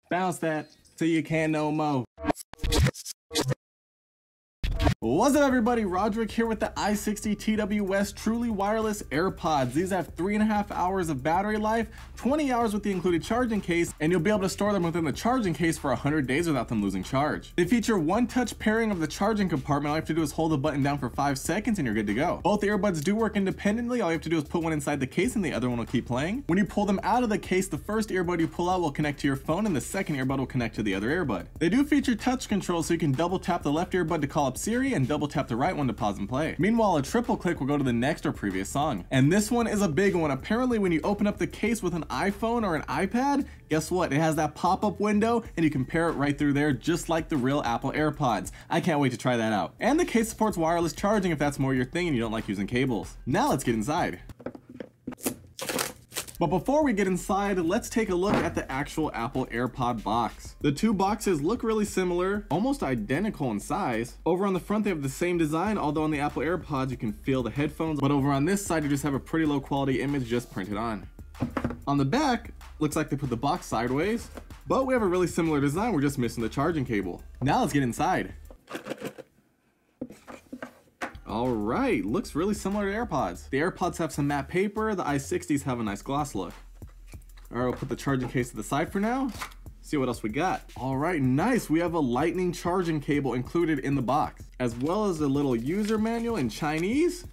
Bounce that till you can't no more. What's up everybody, Rodrick here with the i60 TWS truly wireless AirPods. These have 3.5 hours of battery life, 20 hours with the included charging case, and you'll be able to store them within the charging case for 100 days without them losing charge. They feature one-touch pairing of the charging compartment. All you have to do is hold the button down for 5 seconds and you're good to go. Both earbuds do work independently. All you have to do is put one inside the case and the other one will keep playing. When you pull them out of the case, the first earbud you pull out will connect to your phone and the second earbud will connect to the other earbud. They do feature touch control, so you can double tap the left earbud to call up Siri and double tap the right one to pause and play. Meanwhile, a triple click will go to the next or previous song. And this one is a big one. Apparently, when you open up the case with an iPhone or an iPad, guess what? It has that pop-up window and you can pair it right through there just like the real Apple AirPods. I can't wait to try that out. And the case supports wireless charging if that's more your thing and you don't like using cables. Now let's get inside. But before we get inside, let's take a look at the actual Apple AirPod box. The two boxes look really similar, almost identical in size. Over on the front, they have the same design, although on the Apple AirPods, you can feel the headphones. But over on this side, you just have a pretty low quality image just printed on. On the back, looks like they put the box sideways, but we have a really similar design. We're just missing the charging cable. Now let's get inside. All right, looks really similar to AirPods. The AirPods have some matte paper, the i60s have a nice gloss look. All right, we'll put the charging case to the side for now. See what else we got. All right, nice. We have a lightning charging cable included in the box, as well as a little user manual in Chinese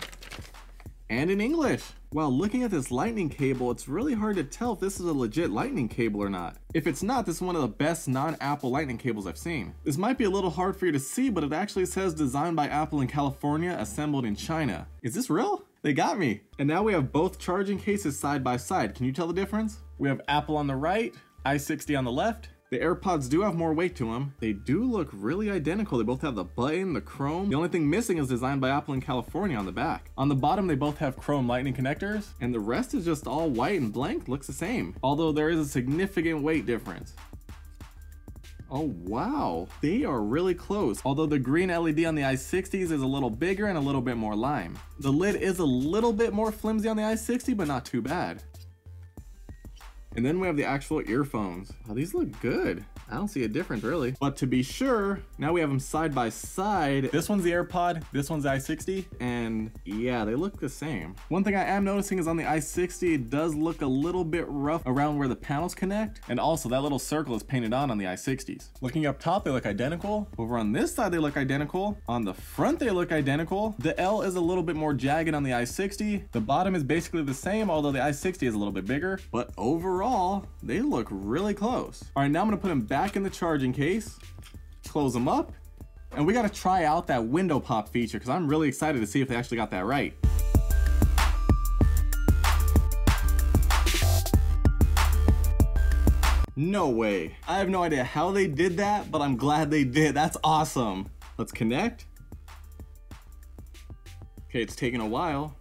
and in English. While looking at this lightning cable, it's really hard to tell if this is a legit lightning cable or not. If it's not, this is one of the best non-Apple lightning cables I've seen. This might be a little hard for you to see, but it actually says designed by Apple in California, assembled in China. Is this real? They got me. And now we have both charging cases side by side. Can you tell the difference? We have Apple on the right, i60 on the left. The AirPods do have more weight to them. They do look really identical. They both have the button, the chrome. The only thing missing is designed by Apple in California on the back. On the bottom, they both have chrome lightning connectors, and the rest is just all white and blank, looks the same. Although there is a significant weight difference. Oh wow, they are really close. Although the green LED on the i60s is a little bigger and a little bit more lime. The lid is a little bit more flimsy on the i60, but not too bad. And then we have the actual earphones. Oh, these look good. I don't see a difference really. But to be sure, now we have them side by side. This one's the AirPod, this one's the i60, and yeah, they look the same. One thing I am noticing is on the i60, it does look a little bit rough around where the panels connect, and also that little circle is painted on the i60s. Looking up top, they look identical. Over on this side, they look identical. On the front, they look identical. The L is a little bit more jagged on the i60. The bottom is basically the same, although the i60 is a little bit bigger, but overall, they look really close. All right, now I'm gonna put them back in the charging case, close them up, and we gotta try out that window pop feature because I'm really excited to see if they actually got that right. No way. I have no idea how they did that, but I'm glad they did. That's awesome. Let's connect. Okay, it's taking a while.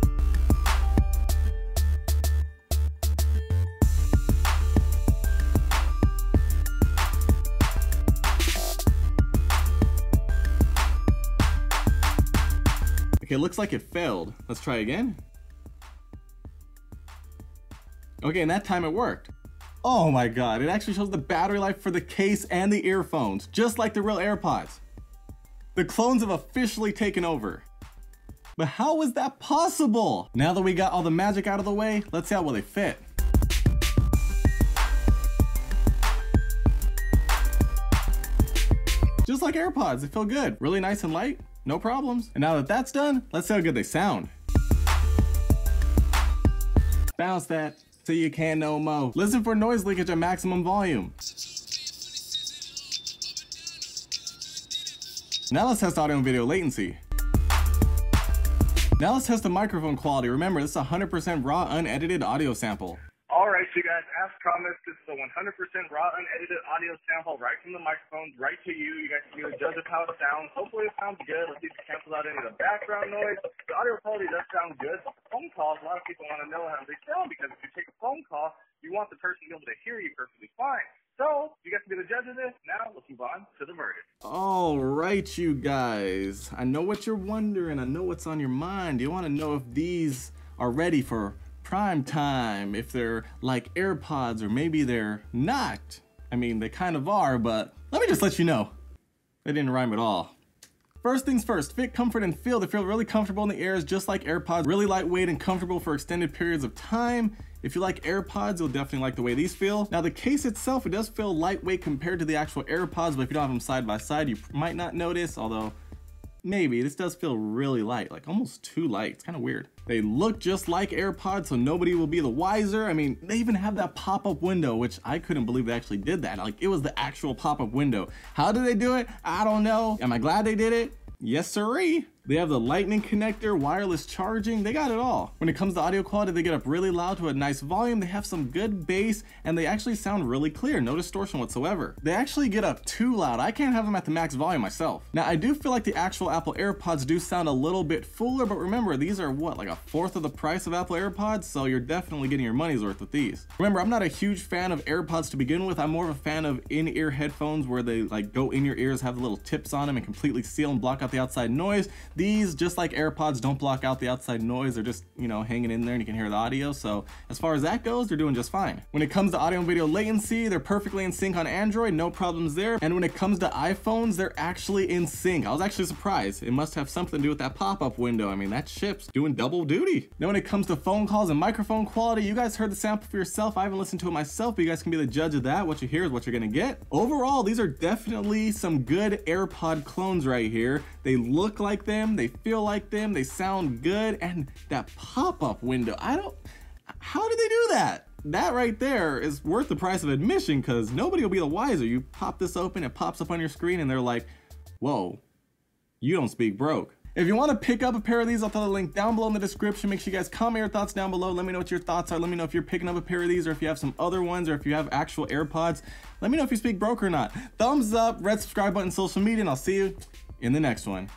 Okay, it looks like it failed. Let's try again. Okay, and that time it worked. Oh my God, it actually shows the battery life for the case and the earphones, just like the real AirPods. The clones have officially taken over. But how was that possible? Now that we got all the magic out of the way, let's see how well they fit. Just like AirPods, they feel good. Really nice and light. No problems. And now that that's done, let's see how good they sound. Bounce that till you can't no more. Listen for noise leakage at maximum volume. Now let's test audio and video latency. Now let's test the microphone quality. Remember, this is a 100% raw, unedited audio sample. Alright, so you guys, as promised, this is a 100% raw, unedited audio sample right from the microphones, right to you. You guys can be a judge of how it sounds. Hopefully it sounds good. Let's see if it cancels out any of the background noise. The audio quality does sound good. Phone calls, a lot of people want to know how they sound because if you take a phone call, you want the person to be able to hear you perfectly fine. So, you guys can be the judge of this. Now, let's move on to the verdict. All right, you guys. I know what you're wondering. I know what's on your mind. You want to know if these are ready for prime time, if they're like AirPods or maybe they're not. I mean, they kind of are, but let me just let you know. They didn't rhyme at all. First things first, fit, comfort, and feel. They feel really comfortable in the ears, just like AirPods. Really lightweight and comfortable for extended periods of time. If you like AirPods, you'll definitely like the way these feel. Now the case itself, it does feel lightweight compared to the actual AirPods, but if you don't have them side by side, you might not notice, although maybe. This does feel really light, like almost too light. It's kind of weird. They look just like AirPods, so nobody will be the wiser. I mean, they even have that pop-up window, which I couldn't believe they actually did that. Like, it was the actual pop-up window. How did they do it? I don't know. Am I glad they did it? Yes, sirree. They have the lightning connector, wireless charging, they got it all. When it comes to audio quality, they get up really loud to a nice volume, they have some good bass, and they actually sound really clear, no distortion whatsoever. They actually get up too loud. I can't have them at the max volume myself. Now, I do feel like the actual Apple AirPods do sound a little bit fuller, but remember, these are what, like a fourth of the price of Apple AirPods? So you're definitely getting your money's worth with these. Remember, I'm not a huge fan of AirPods to begin with. I'm more of a fan of in-ear headphones where they like go in your ears, have the little tips on them and completely seal and block out the outside noise. These, just like AirPods, don't block out the outside noise. They're just, you know, hanging in there and you can hear the audio. So as far as that goes, they're doing just fine. When it comes to audio and video latency, they're perfectly in sync on Android, no problems there. And when it comes to iPhones, they're actually in sync. I was actually surprised. It must have something to do with that pop-up window. I mean, that chip's doing double duty. Now when it comes to phone calls and microphone quality, you guys heard the sample for yourself. I haven't listened to it myself, but you guys can be the judge of that. What you hear is what you're gonna get. Overall, these are definitely some good AirPod clones right here. They look like them, they feel like them, they sound good, and that pop-up window, how did they do that? That right there is worth the price of admission because nobody will be the wiser. You pop this open, it pops up on your screen, and they're like, whoa, you don't speak broke. If you want to pick up a pair of these, I'll throw the link down below in the description. Make sure you guys comment your thoughts down below. Let me know what your thoughts are. Let me know if you're picking up a pair of these or if you have some other ones or if you have actual AirPods. Let me know if you speak broke or not. Thumbs up, red subscribe button, social media, and I'll see you in the next one.